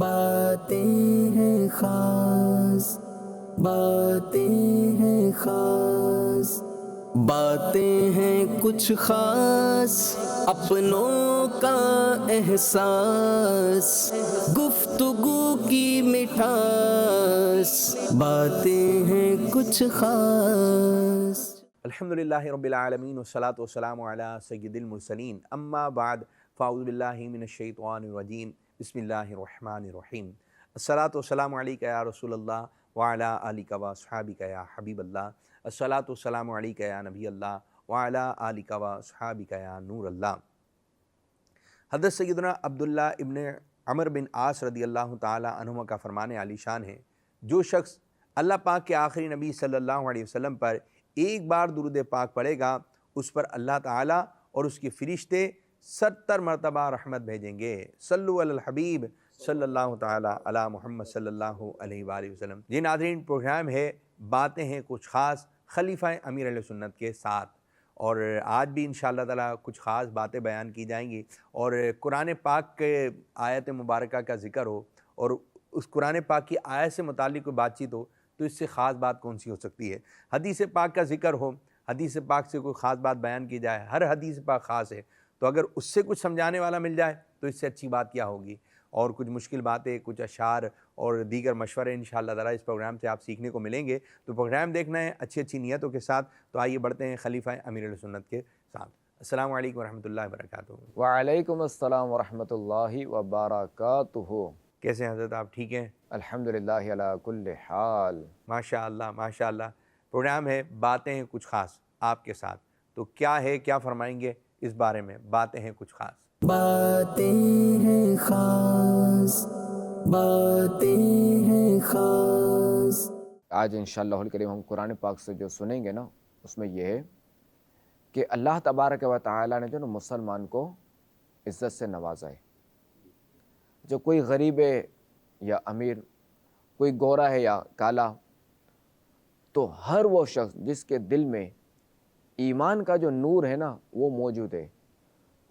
باتیں ہیں خاص، باتیں ہیں خاص، باتیں ہیں کچھ خاص، اپنوں کا احساس، گفتگو کی مٹھاس، باتیں ہیں کچھ خاص۔ الحمدللہ رب العالمین والصلاة والسلام علی سید المرسلین، اما بعد فاعوذ باللہ من الشیطان الرجیم، بسم اللہ الرحمن الرحیم۔ الصلاة والسلام علیکہ یا رسول اللہ وعلی آلکہ واصحابکہ یا حبیب اللہ، الصلاة والسلام علیکہ یا نبی اللہ وعلی آلکہ واصحابکہ یا نور اللہ۔ حضرت سیدنا عبداللہ ابن عمر بن عاص رضی اللہ تعالی عنہما کا فرمان عالی شان ہے، جو شخص اللہ پاک کے آخری نبی صلی اللہ علیہ وسلم پر ایک بار درود پاک پڑھے گا، اس پر اللہ تعالیٰ اور اس کے فرشتے 70 مرتبہ رحمت بھیجیں گے۔ صلو علی الحبیب صلی اللہ تعالیٰ علی محمد صلی اللہ علیہ وآلہ وسلم۔ یہ ناظرین، پروگرام ہے باتیں ہیں کچھ خاص خلیفہ امیر اہل سنت کے ساتھ، اور آج بھی انشاءاللہ تعالیٰ کچھ خاص باتیں بیان کی جائیں گی، اور قرآن پاک کے آیت مبارکہ کا ذکر ہو اور اس قرآن پاک کی آیت سے متعلق کوئی بات چیت ہو تو اس سے خاص بات کون سی ہو سکتی ہے؟ حدیث پاک کا ذکر ہو، حدیث پاک سے کوئی خاص بات بیان کی جائے، ہر حدیث پاک خاص ہے، تو اگر اس سے کچھ سمجھانے والا مل جائے تو اس سے اچھی بات کیا ہوگی؟ اور کچھ مشکل باتیں، کچھ اشعار اور دیگر مشورے انشاءاللہ تعالیٰ اس پروگرام سے آپ سیکھنے کو ملیں گے۔ تو پروگرام دیکھنا ہے اچھی اچھی نیتوں کے ساتھ، تو آئیے بڑھتے ہیں خلیفہ امیر اہل سنت کے ساتھ۔ السلام علیکم ورحمۃ اللہ وبرکاتہ۔ وعلیکم السلام ورحمۃ اللہ وبرکاتہ۔ کیسے ہیں حضرت؟ آپ ٹھیک ہیں؟ الحمدللہ علی کل حال۔ ماشاءاللہ ماشاءاللہ۔ پروگرام ہے باتیں ہیں کچھ خاص آپ کے ساتھ، تو کیا ہے، کیا فرمائیں گے اس بارے میں؟ باتیں ہیں کچھ خاص۔ باتیں ہیں خاص، باتیں ہیں خاص۔ آج انشاءاللہ الکریم ہم قرآن پاک سے جو سنیں گے نا، اس میں یہ ہے کہ اللہ تبارک و تعالیٰ نے جو نا مسلمان کو عزت سے نوازا ہے۔ جو کوئی غریب ہے یا امیر، کوئی گورا ہے یا کالا، تو ہر وہ شخص جس کے دل میں ایمان کا جو نور ہے نا وہ موجود ہے،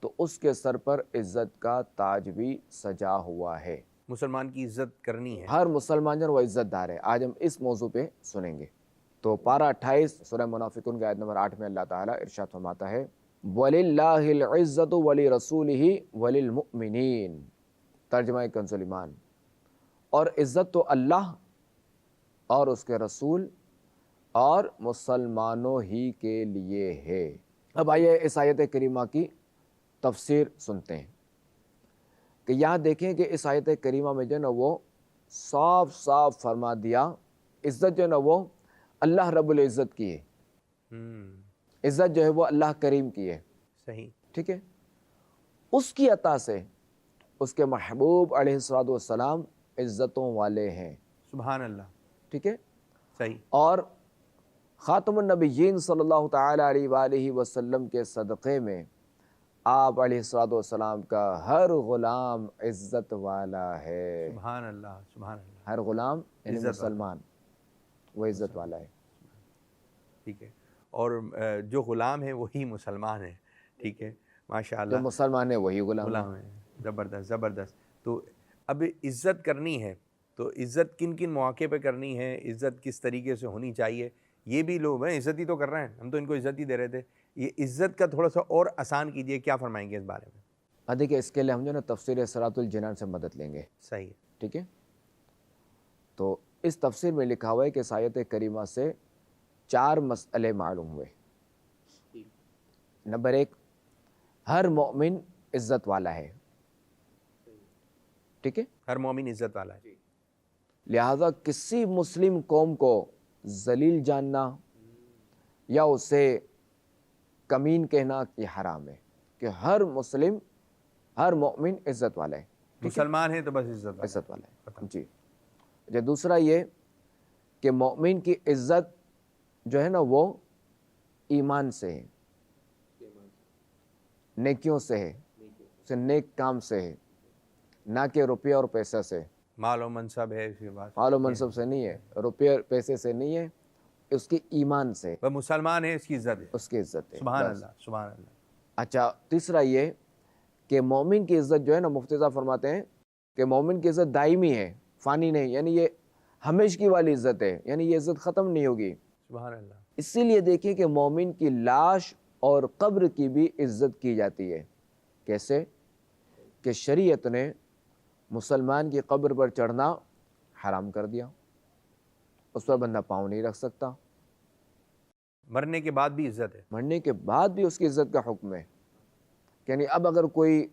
تو اس کے سر پر عزت کا تاج بھی سجا ہوا ہے۔ مسلمان کی عزت کرنی ہے، ہر مسلمان جو وہ عزت دار ہے۔ آج ہم اس موضوع پہ سنیں گے۔ تو پارہ 28 سورہ منافقون کے آیت نمبر 8 میں اللہ تعالیٰ ارشاد فرماتا ہے، وَلِلَّهِ الْعِزَّةُ وَلِرَسُولِهِ وَلِلْمُؤْمِنِينَ۔ ترجمہ کنز ایمان، اور عزت تو اللہ اور اس کے رسول اور مسلمانوں ہی کے لیے ہے۔ اب آئیے اس آیت کریمہ کی تفسیر سنتے ہیں کہ یہاں دیکھیں کہ اس آیت کریمہ میں جو ہے نا وہ صاف صاف فرما دیا، عزت جو ہے نا وہ اللہ رب العزت کی ہے، عزت جو ہے وہ اللہ کریم کی ہے۔ صحیح، ٹھیک ہے، اس کی عطا سے اس کے محبوب علیہ السلام عزتوں والے ہیں۔ سبحان اللہ، ٹھیک ہے، صحیح، اور خاتم النبیین صلی اللہ تعالیٰ علیہ وآلہ وسلم کے صدقے میں آپ علیہ السلام کا ہر غلام عزت والا ہے۔ سبحان اللہ، سبحان اللہ، ہر غلام یعنی عزت والا، مسلمان وہ عزت والا ہے۔ ٹھیک ہے، اور جو غلام ہے وہی مسلمان ہے۔ ٹھیک ہے، ماشاءاللہ، جو مسلمان ہے وہی غلام ہے۔ غلام ہے۔ زبردست زبردست۔ تو اب عزت کرنی ہے، تو عزت کن کن مواقع پہ کرنی ہے، عزت کس طریقے سے ہونی چاہیے، یہ بھی لوگ ہیں عزت ہی تو کر رہے ہیں، ہم تو ان کو عزت ہی دے رہے تھے۔ یہ عزت کا تھوڑا سا اور آسان کیجئے، کیا فرمائیں گے اس بارے میں؟ دیکھیں، اس کے لیے ہم جو نا تفسیر صراط الجنان سے مدد لیں گے۔ صحیح ہے، ٹھیک ہے، تو اس تفسیر میں لکھا ہوا ہے کہ اس آیت کریمہ سے 4 مسئلے معلوم ہوئے۔ نمبر 1، ہر مومن عزت والا ہے۔ ٹھیک ہے، ہر مومن عزت والا ہے، لہذا کسی مسلم قوم کو ذلیل جاننا یا اسے کمین کہنا یہ حرام ہے، کہ ہر مسلم، ہر مومن عزت والا ہے۔ مسلمان ہے تو بس عزت والا ہے، جی۔ دوسرا یہ کہ مومن کی عزت جو ہے نا وہ ایمان سے ہے، نیکیوں سے ہے، اسے نیک کام سے ہے، نہ کہ روپیہ اور پیسہ سے۔ مال و منصب ہے، اس کے بعد مال و منصب سے نہیں ہے، روپیہ پیسے سے نہیں ہے، اس کی ایمان سے۔ وہ مسلمان ہے، اس کی عزت ہے، اس کی عزت ہے۔ سبحان اللہ، سبحان اللہ۔ اچھا، تیسرا یہ کہ مومن کی عزت جو ہے نا مفتی صاحب فرماتے ہیں کہ مومن کی عزت دائمی ہے، فانی نہیں، یعنی یہ ہمیشہ کی والی عزت ہے، یعنی یہ عزت ختم نہیں ہوگی۔ سبحان اللہ۔ اسی لیے دیکھیں کہ مومن کی لاش اور قبر کی بھی عزت کی جاتی ہے۔ کیسے؟ کہ شریعت نے مسلمان کی قبر پر چڑھنا حرام کر دیا، اس پر بندہ پاؤں نہیں رکھ سکتا، مرنے کے بعد بھی عزت ہے۔ مرنے کے بعد بھی اس کی عزت کا حکم ہے، یعنی اب اگر کوئی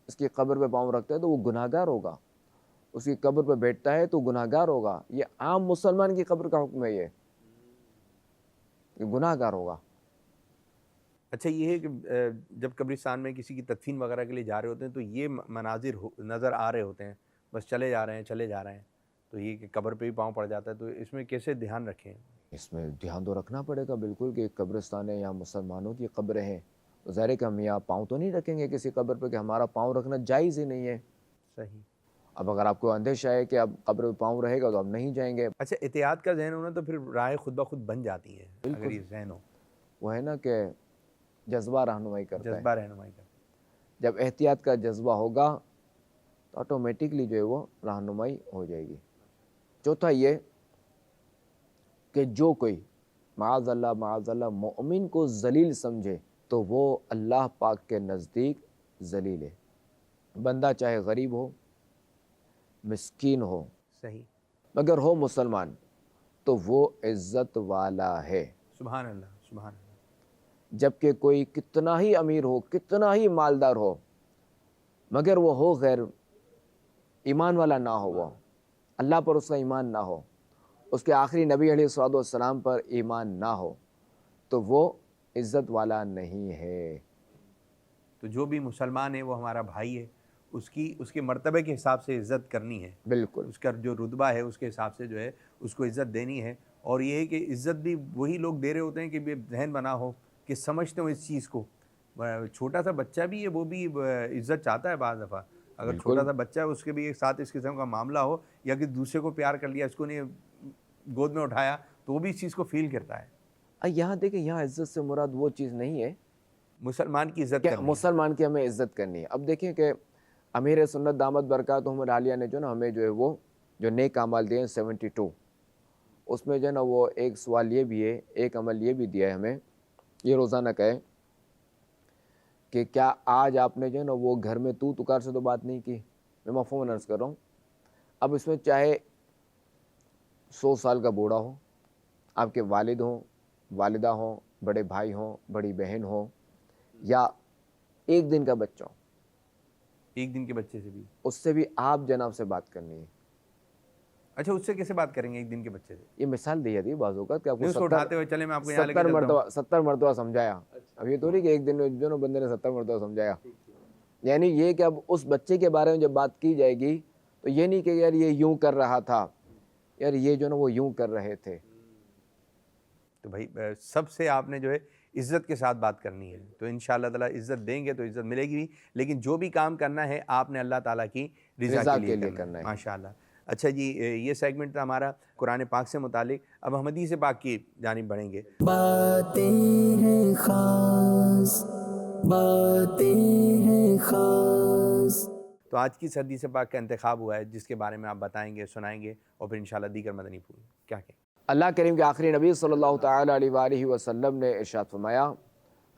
اس کی قبر پہ پاؤں رکھتا ہے تو وہ گناہ گار ہوگا، اس کی قبر پہ بیٹھتا ہے تو گناہ گار ہوگا۔ یہ عام مسلمان کی قبر کا حکم ہے، یہ گناہ گار ہوگا۔ اچھا یہ ہے کہ جب قبرستان میں کسی کی تدفین وغیرہ کے لیے جا رہے ہوتے ہیں تو یہ مناظر نظر آ رہے ہوتے ہیں، بس چلے جا رہے ہیں چلے جا رہے ہیں، تو یہ کہ قبر پہ بھی پاؤں پڑ جاتا ہے، تو اس میں کیسے دھیان رکھیں؟ اس میں دھیان تو رکھنا پڑے گا بالکل، کہ قبرستان ہے، یہاں مسلمانوں کی قبریں ہیں، تو ظاہر ہے کہ ہم یہاں پاؤں تو نہیں رکھیں گے کسی قبر پہ، کہ ہمارا پاؤں رکھنا جائز ہی نہیں ہے۔ صحیح۔ اب اگر آپ کو اندیشہ ہے کہ اب قبر پہ پاؤں رہے گا تو ہم نہیں جائیں گے۔ اچھا احتیاط کا ذہن ہونا تو پھر راہ خود بخود بن جاتی ہے، اگر یہ ذہن ہو، وہ ہے نا کہ جذبہ رہنمائی کرتا ہے، جذبہ رہنمائی کا۔ جب احتیاط کا جذبہ ہوگا تو آٹومیٹکلی جو ہے وہ رہنمائی ہو جائے گی۔ چوتھا یہ کہ جو کوئی معاذ اللہ مومن کو ذلیل سمجھے تو وہ اللہ پاک کے نزدیک ذلیل ہے۔ بندہ چاہے غریب ہو، مسکین ہو، صحیح۔ مگر ہو مسلمان تو وہ عزت والا ہے۔ سبحان اللہ، سبحان اللہ۔ جبکہ کوئی کتنا ہی امیر ہو، کتنا ہی مالدار ہو، مگر وہ ہو غیر ایمان والا نہ ہو، وہ اللہ پر اس کا ایمان نہ ہو، اس کے آخری نبی علیہ الصلوۃ والسلام پر ایمان نہ ہو، تو وہ عزت والا نہیں ہے۔ تو جو بھی مسلمان ہے وہ ہمارا بھائی ہے، اس کے مرتبے کے حساب سے عزت کرنی ہے، بالکل اس کا جو رتبہ ہے اس کے حساب سے جو ہے اس کو عزت دینی ہے۔ اور یہ ہے کہ عزت بھی وہی لوگ دے رہے ہوتے ہیں کہ ذہن بنا ہو، کہ سمجھتے ہو اس چیز کو۔ چھوٹا سا بچہ بھی ہے، وہ بھی عزت چاہتا ہے بعض دفعہ، اگر چھوٹا سا بچہ ہے اس کے بھی ایک ساتھ اس قسم کا معاملہ ہو، یا کہ دوسرے کو پیار کر لیا، اس کو نہیں گود میں اٹھایا، تو وہ بھی اس چیز کو فیل کرتا ہے۔ یہاں دیکھیں، یہاں عزت سے مراد وہ چیز نہیں ہے مسلمان کی عزت کہ کرنی ہے۔ مسلمان کی ہمیں عزت کرنی ہے۔ اب دیکھیں کہ امیر سنت دامت برکاتہم العالیہ نے جو نا ہمیں جو ہے وہ جو نیک اعمال دیے ہیں 72، اس میں جو ہے نا وہ ایک سوال یہ بھی ہے، ایک عمل یہ بھی دیا ہے ہمیں، یہ روزانہ کہے کہ کیا آج آپ نے جو ہے نا وہ گھر میں تو تکار سے تو بات نہیں کی؟ میں مفہوم عرض کر رہا ہوں۔ اب اس میں چاہے 100 سال کا بوڑھا ہو، آپ کے والد ہوں، والدہ ہوں، بڑے بھائی ہوں، بڑی بہن ہوں، یا ایک دن کا بچہ ہو، ایک دن کے بچے سے بھی؟ اس سے بھی آپ جناب سے بات کرنی ہے۔ اچھا اس سے کیسے بات کریں گے ایک دن کے بچے سے؟ یہ مثال دی جاتی ہے بعض اوقات کہ آپ نہیں، اس کو کو اٹھاتے ہوئے چلے میں آپ کو یہاں لے کے 70 چلتا ہوں۔ 70 مرتبہ سمجھایا۔ اب یہ تو نہیں کہ ایک دن میں جو نا بندے نے 70 مرتبہ سمجھایا، یعنی یہ کہ اب اس بچے کے بارے میں جب بات کی جائے گی تو یہ نہیں کہ یار یہ یوں کر رہا تھا، یار یہ جو نا وہ یوں کر رہے تھے۔ تو بھائی سب سے آپ نے جو ہے عزت کے ساتھ بات کرنی ہے، تو انشاءاللہ تعالیٰ عزت دیں گے تو عزت ملے گی بھی، لیکن جو بھی کام کرنا ہے آپ نے اللہ تعالیٰ کی رضا کے لیے کرنا ہے۔ ماشاءاللہ۔ اچھا جی، یہ سیگمنٹ تھا ہمارا قرآن پاک سے متعلق۔ اب ہم حدیث پاک کی جانب بڑھیں گے۔ باتیں ہیں خاص، باتیں ہیں خاص۔ تو آج کی حدیث پاک کا انتخاب ہوا ہے جس کے بارے میں آپ بتائیں گے، سنائیں گے، اور پھر انشاءاللہ دیگر مدنی پھول کیا کہیں۔ اللہ کریم کے آخری نبی صلی اللہ تعالیٰ علیہ وآلہ وسلم نے ارشاد فرمایا،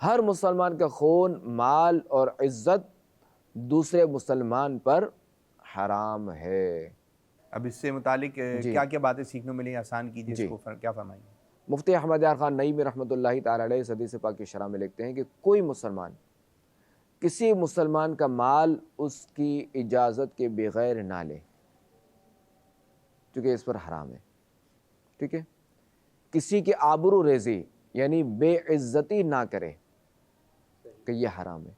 ہر مسلمان کا خون، مال اور عزت دوسرے مسلمان پر حرام ہے۔ اب اس سے متعلق کیا کیا باتیں سیکھنے ملیں، آسان کیجیے اس کو، کیا فرمائیں گے؟ مفتی احمد یار خان نعیمی رحمۃ اللہ تعالیٰ علیہ اس حدیث پاک کی شرح میں لکھتے ہیں کہ کوئی مسلمان کسی مسلمان کا مال اس کی اجازت کے بغیر نہ لے، کیونکہ اس پر حرام ہے، ٹھیک ہے؟ کسی کی آبرو ریزی یعنی بے عزتی نہ کرے کہ یہ حرام ہے۔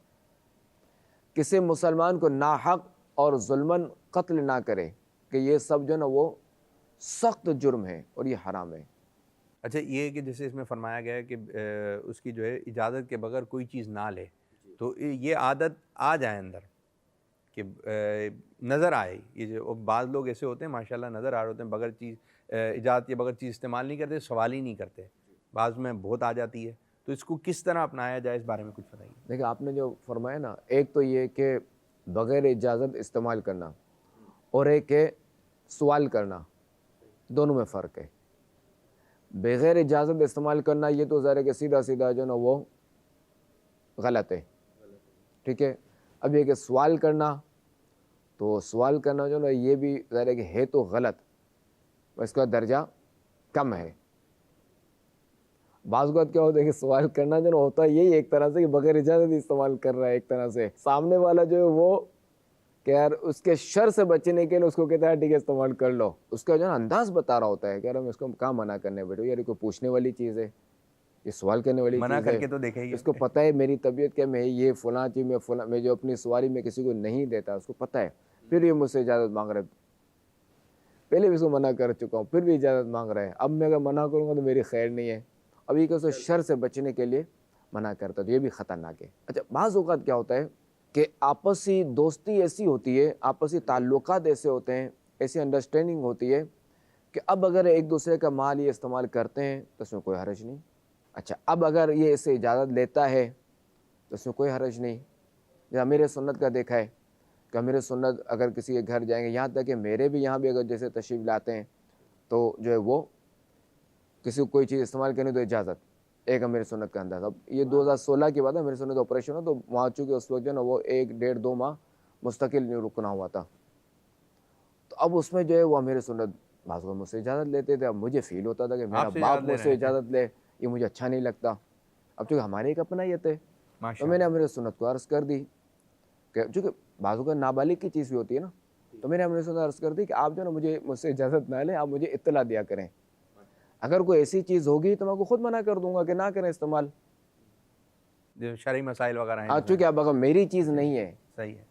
کسی مسلمان کو ناحق اور ظلماً قتل نہ کرے کہ یہ سب جو نا وہ سخت جرم ہے اور یہ حرام ہے۔ اچھا یہ کہ جیسے اس میں فرمایا گیا ہے کہ اس کی جو ہے اجازت کے بغیر کوئی چیز نہ لے، تو یہ عادت آ جائے اندر کہ نظر آئے، یہ جو بعض لوگ ایسے ہوتے ہیں ماشاءاللہ نظر آ رہے ہوتے ہیں، بغیر چیز اجازت کے بغیر چیز استعمال نہیں کرتے، سوال ہی نہیں کرتے، بعض میں بہت آ جاتی ہے، تو اس کو کس طرح اپنایا جائے اس بارے میں کچھ بتائیے۔ دیکھیں آپ نے جو فرمایا نا، ایک تو یہ کہ بغیر اجازت استعمال کرنا، اور ایک ہے سوال کرنا، دونوں میں فرق ہے۔ بغیر اجازت استعمال کرنا یہ تو ظاہر ہے کہ سیدھا سیدھا جو نا وہ غلط ہے، ٹھیک ہے۔ اب یہ کہ سوال کرنا، تو سوال کرنا جو نا یہ بھی ظاہر ہے کہ ہے تو غلط، اس کا درجہ کم ہے۔ بعض اوقات کیا ہوتا ہے کہ سوال کرنا جو نا ہوتا ہے یہی ایک طرح سے کہ بغیر اجازت ہی استعمال کر رہا ہے، ایک طرح سے سامنے والا جو ہے وہ کہ یار اس کے شر سے بچنے کے لیے اس کو کہتا ہے ٹھیک ہے استعمال کر لو، اس کا جو ہے نا انداز بتا رہا ہوتا ہے کہ یار ہم اس کو کہاں منع کرنے بیٹھے، یار یہ کوئی پوچھنے والی چیز ہے، یہ سوال کرنے والی منع چیز کر ہے، کے تو دیکھے ہی اس کو پتہ ہے میری طبیعت کیا، میں یہ فلاں چیز میں جو اپنی سواری میں کسی کو نہیں دیتا، اس کو پتہ ہے، پھر یہ مجھ سے اجازت مانگ رہے، پہلے بھی اس کو منع کر چکا ہوں، پھر بھی اجازت مانگ رہے ہیں، اب میں اگر منع کروں گا تو میری خیر نہیں ہے، اب یہ کہ اسے شر سے بچنے کے لیے منع کرتا ہے، تو یہ بھی خطرناک ہے۔ اچھا بعض اوقات کیا ہوتا ہے کہ آپسی دوستی ایسی ہوتی ہے، آپسی تعلقات ایسے ہوتے ہیں، ایسی انڈرسٹینڈنگ ہوتی ہے کہ اب اگر ایک دوسرے کا مال یہ استعمال کرتے ہیں تو اس میں کوئی حرج نہیں۔ اچھا اب اگر یہ اسے اجازت لیتا ہے تو اس میں کوئی حرج نہیں۔ جیسے امیر سنت کا دیکھا ہے کہ امیر سنت اگر کسی کے گھر جائیں گے، یہاں تک کہ میرے بھی یہاں بھی اگر جیسے تشریف لاتے ہیں تو جو ہے وہ کسی کو کوئی چیز استعمال کرنے تو اجازت، ایک امیر سنت کا انداز۔ اب یہ 2016 کی بات ہے، امیر سنت آپریشن ہو تو وہاں چونکہ اس وقت جو ہے نا وہ 1.5-2 ماہ مستقل رکنا ہوا تھا، تو اب اس میں جو ہے وہ امیر سنت بعض کو مجھ سے اجازت لیتے تھے، اب مجھے فیل ہوتا تھا کہ میرا باپ مجھ سے اجازت لے، یہ مجھے اچھا نہیں لگتا، اب چونکہ ہمارے ایک اپنائیت ہے تو میں نے امیر سنت کو عرض کر دی کہ چونکہ بعضوں کا نابالغ کی چیز بھی ہوتی ہے نا، تو میں نے امیر سنت عرض کر دی کہ آپ جو ہے نا مجھ سے اجازت نہ لیں، آپ مجھے اطلاع دیا کریں، اگر کوئی ایسی چیز ہوگی تو میں کو خود منع کر دوں گا کہ نہ کریں استعمال، جو شرعی مسائل وغیرہ ہیں، چونکہ اب اگر میری چیز نہیں ہے، صحیح ہے،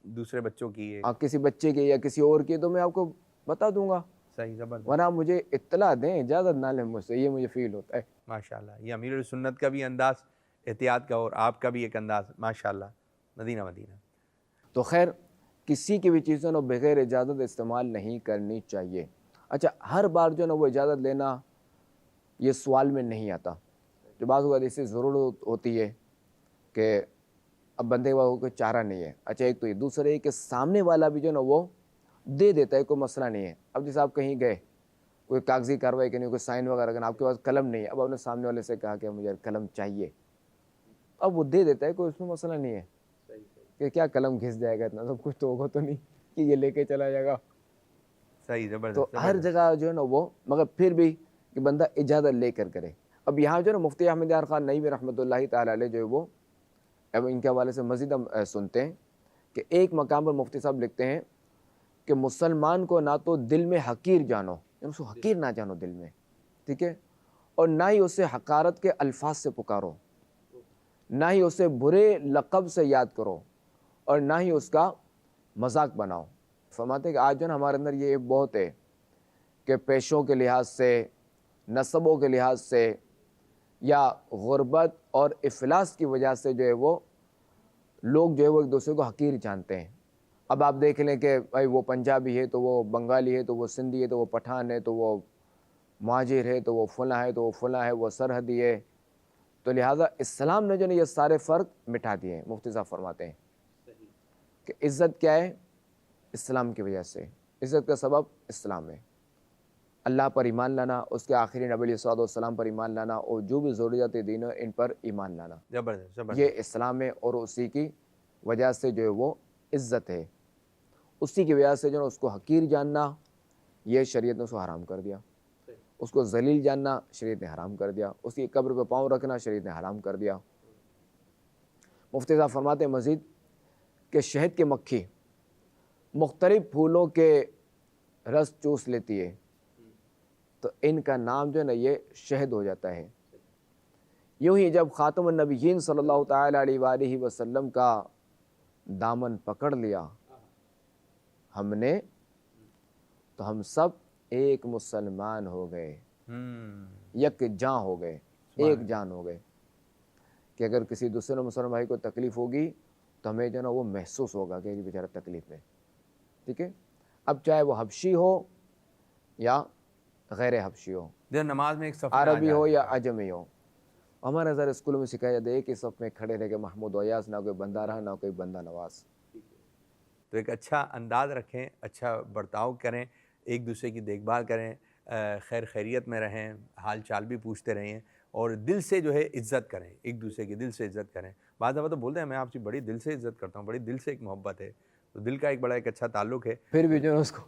دوسرے بچوں کی ہے، کسی بچے کے یا کسی اور کی، تو میں آپ کو بتا دوں گا، صحیح، زبردست، ورنہ آپ مجھے اطلاع دیں، اجازت نہ لیں مجھ سے، یہ مجھے فیل ہوتا ہے۔ ماشاءاللہ، یہ امیر السنت کا بھی انداز احتیاط کا اور آپ کا بھی ایک انداز، ماشاءاللہ، مدینہ مدینہ۔ تو خیر کسی کی بھی چیزیں نا بغیر اجازت استعمال نہیں کرنی چاہیے۔ اچھا ہر بار جو ہے نا وہ اجازت لینا یہ سوال میں نہیں آتا، جو بعض اوقات ایسی ضرورت ہوتی ہے کہ اب بندے کے پاس کوئی چارہ نہیں ہے، اچھا ایک تو یہ، دوسرا یہ کہ سامنے والا بھی جو ہے نا وہ دے دیتا ہے، کوئی مسئلہ نہیں ہے۔ اب جیسے آپ کہیں گئے، کوئی کاغذی کارروائی کرنی، کوئی سائن وغیرہ کرنا، آپ کے پاس قلم نہیں ہے، اب آپ نے سامنے والے سے کہا کہ مجھے قلم چاہیے، اب وہ دے دیتا ہے، کوئی اس میں مسئلہ نہیں ہے کہ کیا قلم گھس جائے گا، اتنا سب کچھ تو ہوگا تو نہیں کہ یہ لے کے چلا جائے گا، صحیح، تو زبردست، ہر جگہ جو ہے نا وہ، مگر پھر بھی کہ بندہ اجازت لے کر کرے۔ اب یہاں جو ہے نا مفتی احمد یار خان نعیمی رحمۃ اللہ تعالیٰ علیہ جو ہے وہ، اب ان کے حوالے سے مزید ہم سنتے ہیں کہ ایک مقام پر مفتی صاحب لکھتے ہیں کہ مسلمان کو نہ تو دل میں حقیر جانو، یعنی اس کو حقیر نہ جانو دل میں، ٹھیک ہے، اور نہ ہی اسے حقارت کے الفاظ سے پکارو، نہ ہی اسے برے لقب سے یاد کرو، اور نہ ہی اس کا مذاق بناؤ۔ فرماتے ہیں کہ آج جو ہے نا ہمارے اندر یہ بہت ہے کہ پیشوں کے لحاظ سے، نسبوں کے لحاظ سے، یا غربت اور افلاس کی وجہ سے جو ہے وہ لوگ جو ہے وہ ایک دوسرے کو حقیر جانتے ہیں۔ اب آپ دیکھ لیں کہ بھائی وہ پنجابی ہے تو وہ بنگالی ہے، تو وہ سندھی ہے تو وہ پٹھان ہے، تو وہ مہاجر ہے تو وہ فلاں ہے، تو وہ فلاں ہے، وہ سرحدی ہے، تو لہٰذا اسلام نے جو ہے یہ سارے فرق مٹا دیے ہیں۔ مفتی صاحب فرماتے ہیں کہ عزت کیا ہے؟ اسلام کی وجہ سے، عزت کا سبب اسلام ہے، اللہ پر ایمان لانا، اس کے آخری نبی علیہ الصلوۃ والسلام پر ایمان لانا، اور جو بھی ضروریات دین ہے ان پر ایمان لانا، زبردست، زبردست، یہ اسلام ہے، اور اسی کی وجہ سے جو ہے وہ عزت ہے۔ اسی کی وجہ سے جو ہے اس کو حقیر جاننا، یہ شریعت نے اس کو حرام کر دیا، اس کو ذلیل جاننا شریعت نے حرام کر دیا، اس کی قبر پہ پاؤں رکھنا شریعت نے حرام کر دیا۔ مفتی صاحب فرماتے ہیں مزید کہ شہد کی مکھی مختلف پھولوں کے رس چوس لیتی ہے تو ان کا نام جو ہے نا یہ شہد ہو جاتا ہے۔ یوں ہی جب خاتم النبیین صلی اللہ تعالی علیہ وآلہ وسلم کا دامن پکڑ لیا ہم نے، تو ہم سب ایک مسلمان ہو گئے، یک جاں ہو گئے، ایک جان ہو گئے، کہ اگر کسی دوسرے مسلمان بھائی کو تکلیف ہوگی تو ہمیں جو ہے نا وہ محسوس ہوگا کہ یہ بیچارہ تکلیف میں، ٹھیک ہے، اب چاہے وہ حبشی ہو یا غیر حبشی ہو، نماز میں ایک صف عربی ہو یا عجمی ہو۔ ہمارے نظر اسکولوں میں سکھایا جاتا ہے کہ صف میں کھڑے رہ کے محمود ویاس، نہ کوئی بندہ رہا نہ کوئی بندہ نواز، تو ایک اچھا انداز رکھیں، اچھا برتاؤ کریں، ایک دوسرے کی دیکھ بھال کریں، خیر خیریت میں رہیں، حال چال بھی پوچھتے رہیں، اور دل سے جو ہے عزت کریں، ایک دوسرے کی دل سے عزت کریں۔ بعض دفعہ تو بولتے ہیں میں آپ سے بڑی دل سے عزت کرتا ہوں، بڑی دل سے ایک محبت ہے، تو دل کا ایک بڑا ایک اچھا تعلق ہے۔ پھر بھی جو ہے اس کو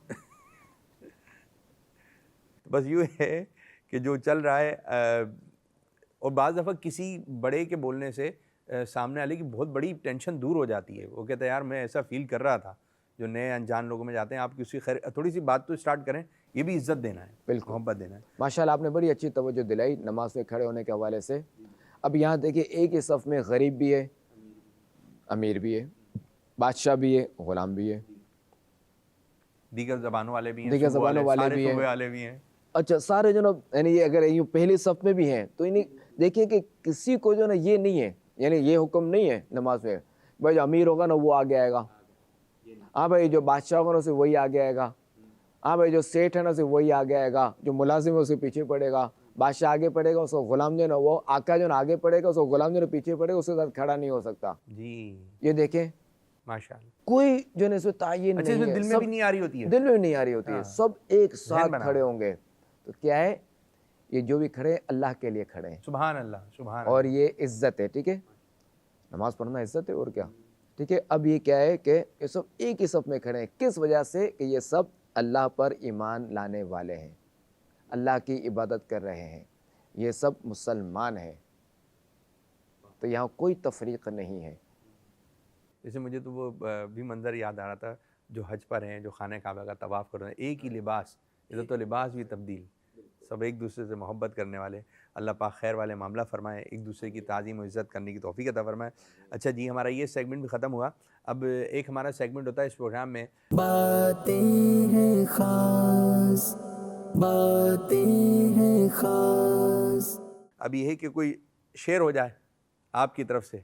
بس یوں ہے کہ جو چل رہا ہے، اور بعض دفعہ کسی بڑے کے بولنے سے سامنے والے کی بہت بڑی ٹینشن دور ہو جاتی ہے، وہ کہتا ہے یار میں ایسا فیل کر رہا تھا۔ جو نئے انجان لوگوں میں جاتے ہیں، آپ کی اسی خیر تھوڑی سی بات تو اسٹارٹ کریں، یہ بھی عزت دینا ہے، بالکل محبت دینا ہے۔ ماشاءاللہ آپ نے بڑی اچھی توجہ دلائی نماز میں کھڑے ہونے کے حوالے سے۔ اب یہاں دیکھیں ایک ہی صف میں غریب بھی ہے، امیر بھی ہے، بادشاہ بھی ہے، غلام بھی ہے، دیگر زبانوں والے بھی ہیں، دیگر صوبوں زبانوں والے سارے بھی ہیں۔ صوبے والے بھی ہیں۔ اچھا سارے جو نا یعنی یہ اگر یوں پہلی صف میں بھی ہیں تو انہیں دیکھیں کہ کسی کو جو نا یہ نہیں ہے، یعنی یہ حکم نہیں ہے نماز میں بھائی جو امیر ہوگا نا وہ آگے آئے گا، ہاں بھائی جو بادشاہ ہوگا نا اسے وہی آگے آئے گا، ہاں بھائی جو سیٹھ ہے نا اسے وہی آگے آئے گا، جو ملازم ہے اسے پیچھے پڑے گا، بادشاہ آگے پڑے گا، اس کو غلام جو ہے نا وہ آقا جو ہے نا آگے پڑے گا، اس کو غلام جو ہے نا پیچھے پڑے گا، اس کے ساتھ کھڑا نہیں ہو سکتا۔ جی یہ دیکھیں ماشاءاللہ۔ کوئی جو ہے اس میں تعین اچھا اس نہیں میں ہے، دل میں بھی نہیں آ رہی ہوتی ہے، دل میں نہیں آ رہی ہوتی ہے، سب ایک ساتھ بنا کھڑے ہوں گے تو کیا ہے یہ جو بھی کھڑے ہیں اللہ کے لیے کھڑے ہیں، سبحان اللہ سبحان اور اللہ۔ یہ عزت ہے، ٹھیک ہے، نماز پڑھنا عزت ہے اور کیا، ٹھیک ہے۔ اب یہ کیا ہے کہ یہ سب ایک ہی صف میں کھڑے ہیں، کس وجہ سے کہ یہ سب اللہ پر ایمان لانے والے ہیں، اللہ کی عبادت کر رہے ہیں، یہ سب مسلمان ہیں، تو یہاں کوئی تفریق نہیں ہے۔ جیسے مجھے تو وہ بھی منظر یاد آ رہا تھا، جو حج پر ہیں، جو خانہ کعبہ کا طواف کر رہے ہیں، ایک ہی لباس، ادھر تو لباس بھی تبدیل، سب ایک دوسرے سے محبت کرنے والے۔ اللہ پاک خیر والے معاملہ فرمائے، ایک دوسرے کی تعظیم و عزت کرنے کی توفیق عطا فرمائے۔ اچھا جی، ہمارا یہ سیگمنٹ بھی ختم ہوا۔ اب ایک ہمارا سیگمنٹ ہوتا ہے اس پروگرام میں، باتیں ہیں خاص، باتیں ہیں خاص۔ اب یہ ہے کہ کوئی شعر ہو جائے آپ کی طرف سے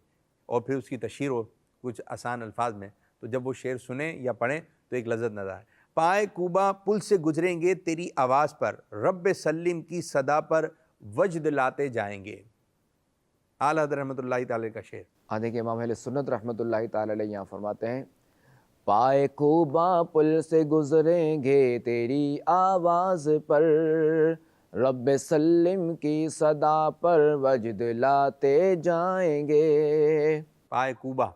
اور پھر اس کی تشہیر ہو کچھ آسان الفاظ میں، تو جب وہ شعر سنیں یا پڑھیں تو ایک لذت نظر آئے۔ پائے کوبا پل سے گزریں گے تیری آواز پر، رب سلم کی صدا پر وجد لاتے جائیں گے۔ اعلیٰ حضرت رحمۃ اللہ تعالی کا شعر۔ آدھے کہ امام اہل سنت رحمۃ اللہ تعالی علیہ یہاں فرماتے ہیں پائے کوبا پل سے گزریں گے تیری آواز پر، رب سلم کی صدا پر وجد لاتے جائیں گے۔ پائے کوبا،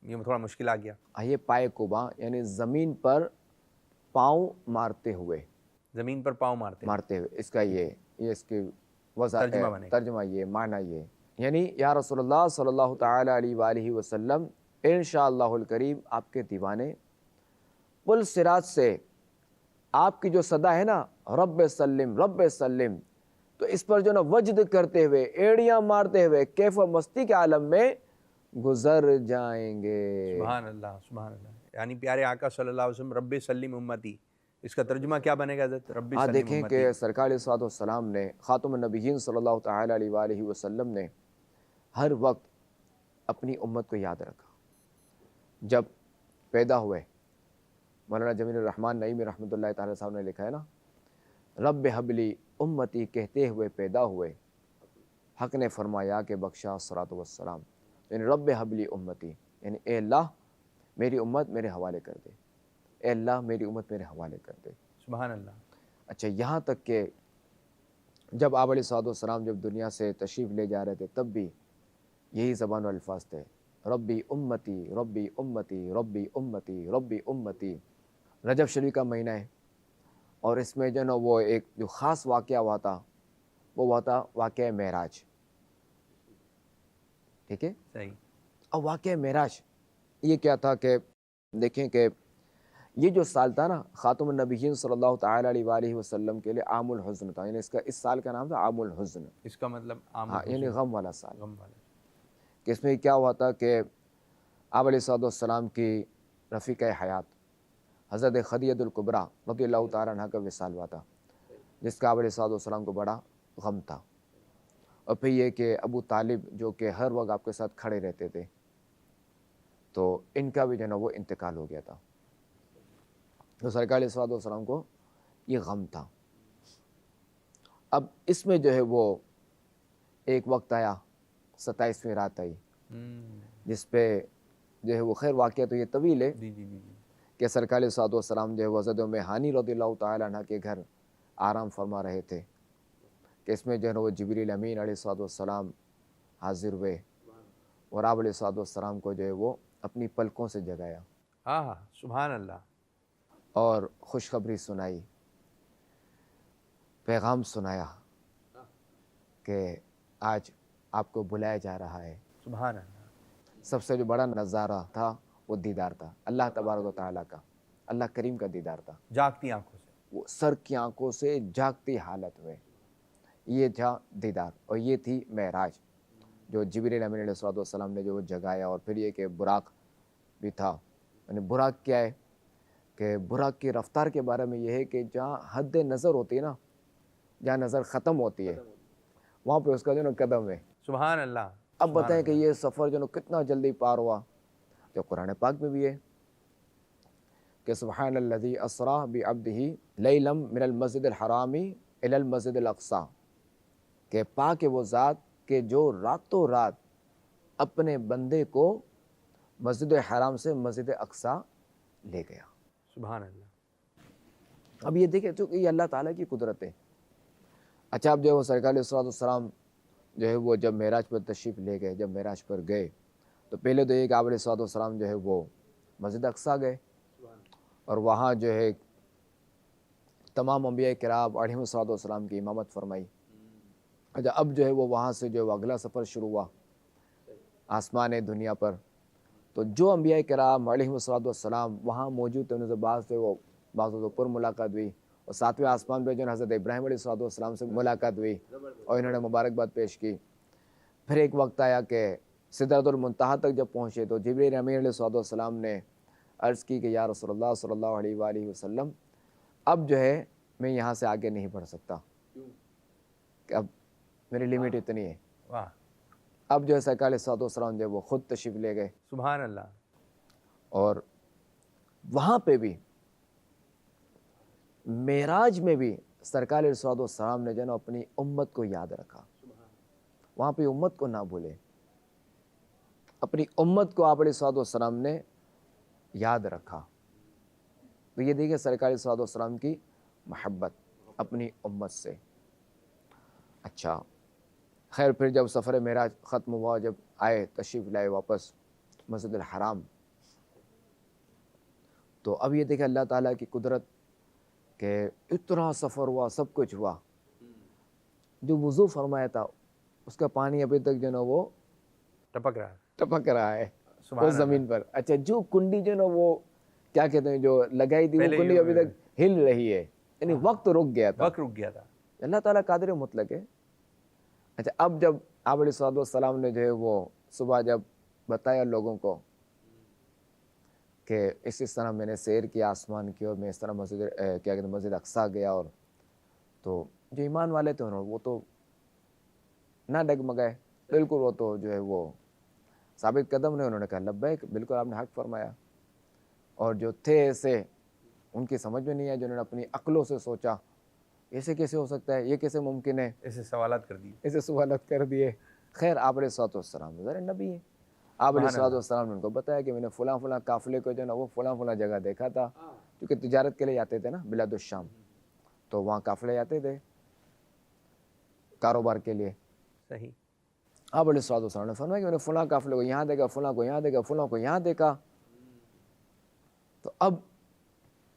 یہ تھوڑا مشکل آ گیا۔ یہ پائے کوبا یعنی زمین پر پاؤں مارتے ہوئے، زمین پر پاؤں مارتے ہوئے، اس کا یہ اس کی ترجمہ بنے گا۔ ترجمہ یہ معنی یہ یعنی یا رسول اللہ صلی اللہ تعالی علیہ وآلہ وسلم انشاءاللہ الکریم آپ کے دیوانے پل صراط سے آپ کی جو صدا ہے نا رب سلم رب سلم، تو اس پر جو نا وجد کرتے ہوئے ایڑیاں مارتے ہوئے کیف و مستی کے عالم میں گزر جائیں گے۔ سبحان اللہ سبحان اللہ، یعنی پیارے آقا صلی اللہ علیہ وسلم رب سلم امتی، اس کا ترجمہ کیا بنے گا حضرت؟ رب سلم دیکھیں امتی۔ کہ سرکار علیہ الصلوۃ والسلام نے خاتم النبیین صلی اللہ تعالی علیہ وآلہ وسلم نے ہر وقت اپنی امت کو یاد رکھا۔ جب پیدا ہوئے، مولانا جمیل الرحمن نعیمی رحمۃ اللہ تعالی صاحب نے لکھا ہے نا، رب حبلی امتی کہتے ہوئے پیدا ہوئے، حق نے فرمایا کہ بخشا صلاۃ والسلام، یعنی رب حبلی امتی یعنی اے اللہ میری امت میرے حوالے کر دے، اے اللہ میری امت میرے حوالے کر دے۔ سبحان اللہ۔ اچھا یہاں تک کہ جب آپ علیہ الصلوۃ والسلام جب دنیا سے تشریف لے جا رہے تھے تب بھی یہی زبان و الفاظ تھے، ربی امتی ربی امتی ربی امتی ربی امتی۔ رجب شریف کا مہینہ ہے اور اس میں جو نا وہ ایک جو خاص واقعہ ہوا تھا وہ ہوا تھا واقعہ معراج، ٹھیک ہے۔ صحیح۔ اب واقعہ معراج یہ کیا تھا کہ دیکھیں کہ یہ جو سال تھا نا خاتم النبیین صلی اللہ تعالی علیہ وآلہ وسلم کے لیے عام الحزن تھا، یعنی اس سال کا نام تھا عام الحزن، اس کا مطلب عام یعنی غم والا سال۔ غم والا۔ کہ اس میں کیا ہوا تھا کہ آپ علیہ الصلوۃ والسلام کی رفیقہ حیات حضرت خدیجہ الکبریٰ رضی اللہ تعالیٰ عنہ کا وصال ہوا تھا، جس کا آپ علیہ الصلوۃ والسلام کو بڑا غم تھا۔ اور پھر یہ کہ ابو طالب جو کہ ہر وقت آپ کے ساتھ کھڑے رہتے تھے، تو ان کا بھی جو ہے نا وہ انتقال ہو گیا تھا، تو سرکار علیہ الصلوۃ والسلام کو یہ غم تھا۔ اب اس میں جو ہے وہ ایک وقت آیا، 27ویں رات آئی، جس پہ جو ہے وہ خیر واقعہ تو یہ طویل ہے، جی جی جی جی۔ کہ سرکار صلی وسلام جو ہے حضرت ام ہانی رضی اللہ تعالیٰ عنہ کے گھر آرام فرما رہے تھے کہ اس میں جو ہے وہ جبریل امین علیہ السلام حاضر ہوئے اور آپ علیہ السلام کو جو ہے وہ اپنی پلکوں سے جگایا ہاں سبحان اللہ، اور خوشخبری سنائی، پیغام سنایا کہ آج آپ کو بلایا جا رہا ہے۔ سبحان اللہ، سب سے جو بڑا نظارہ تھا وہ دیدار تھا اللہ تبارک و تعالیٰ کا، اللہ کریم کا دیدار تھا، جاگتی آنکھوں سے، وہ سر کی آنکھوں سے جاگتی حالت میں، یہ تھا دیدار، اور یہ تھی معراج جو جبریل امین علیہ السلام نے جو وہ جگایا۔ اور پھر یہ کہ براق بھی تھا، یعنی براق کیا ہے کہ براق کی رفتار کے بارے میں یہ ہے کہ جہاں حد نظر ہوتی ہے نا، جہاں نظر ختم ہوتی ہے وہاں پہ اس کا جو نا قدم ہے۔ سبحان اللہ۔ اب بتائیں کہ یہ سفر جو نا کتنا جلدی پار ہوا، جو قرآن پاک میں بھی ہے کہ سبحان الذی اسریٰ بعبدہ لیلا من المسجد الحرام الی المسجد الاقصی، کہ پاک ہے وہ ذات کہ جو راتوں رات اپنے بندے کو مسجد حرام سے مسجد اقصی لے گیا۔ سبحان اللہ۔ اب یہ دیکھیں چونکہ یہ اللہ تعالیٰ کی قدرت ہے۔ اچھا اب جو ہے وہ سرکار علیہ السلام جو ہے وہ جب معراج پر تشریف لے گئے، جب معراج پر گئے تو پہلے تو یہ کہ آپ علیہ السلام جو ہے وہ مسجد اقصی گئے اور وہاں جو ہے تمام انبیاء کرام علیہم السلام کی امامت فرمائی۔ اچھا اب جو ہے وہ وہاں سے جو ہے وہ اگلا سفر شروع ہوا آسمان دنیا پر، تو جو انبیاء کرام علیہم السلام وہاں موجود تھے، انہیں سے بعض تھے وہ بعضوں پر ملاقات ہوئی، اور ساتویں آسمان پہ جو ہے حضرت ابراہیم علیہ السلام سے ملاقات ہوئی اور انہوں نے مبارکباد پیش کی۔ پھر ایک وقت آیا کہ سدرۃ المنتہا تک جب پہنچے تو جبریل امین علیہ السلام نے عرض کی کہ یا رسول اللہ صلی اللہ علیہ وآلہ وسلم اب جو ہے میں یہاں سے آگے نہیں بڑھ سکتا، کہ اب میری لمٹ اتنی ہے۔ واہ، اب جو ہے سرکار علیہ السلام جو ہے وہ خود تشریف لے گئے، سبحان اللہ۔ اور وہاں پہ بھی معراج میں بھی سرکار علیہ السلام نے جو ہے نا اپنی امت کو یاد رکھا، وہاں پہ امت کو نہ بھولے، اپنی امت کو آپ علیہ السلام نے یاد رکھا۔ تو یہ دیکھیں سرکار علیہ السلام کی محبت اپنی امت سے۔ اچھا خیر پھر جب سفر معراج ختم ہوا، جب آئے تشریف لائے واپس مسجد الحرام، تو اب یہ دیکھیں اللہ تعالیٰ کی قدرت کہ اتنا سفر ہوا، سب کچھ ہوا، جو وضو فرمایا تھا اس کا پانی ابھی تک جو نا وہ ٹپک رہا ہے اس زمین پر۔ اچھا جو کنڈی جو نا وہ کیا کہتے ہیں جو لگائی تھی وہ کنڈی ابھی تک ہل رہی ہے، یعنی وقت رک گیا تھا۔ اللہ تعالیٰ قادر مطلق ہے۔ اچھا اب جب آپ علیہ السلام نے جو ہے وہ صبح جب بتایا لوگوں کو کہ اس طرح میں نے سیر کیا آسمان کی اور میں اس طرح مسجد اقصی گیا، اور تو جو ایمان والے تھے وہ تو نہ ڈگمگائے، بالکل وہ تو جو ہے وہ ثابت قدم نے، انہوں نے کہا لبیک، بالکل آپ نے حق فرمایا۔ اور جو تھے ایسے ان کی سمجھ میں نہیں آیا، جنہوں نے اپنی عقلوں سے سوچا ایسے کیسے ہو سکتا ہے، یہ کیسے ممکن ہے، ایسے سوالات کر دیے۔ خیر آپ علیہ السلام ذرا نبی ہیں، آپ علیہ السلام نے ان کو بتایا کہ میں نے فلاں فلاں قافلے کو جو ہے نا وہ فلاں فلاں جگہ دیکھا تھا، کیونکہ تجارت کے لیے آتے تھے نا بلاد الشام، تو وہاں قافلے آتے تھے کاروبار کے لیے۔ صحیح۔ آپ علیہ السلام نے فرمایا کہ میں نے فلاں قافلے کو یہاں دیکھا، فلاں کو یہاں دیکھا، فلاں کو یہاں دیکھا۔ تو اب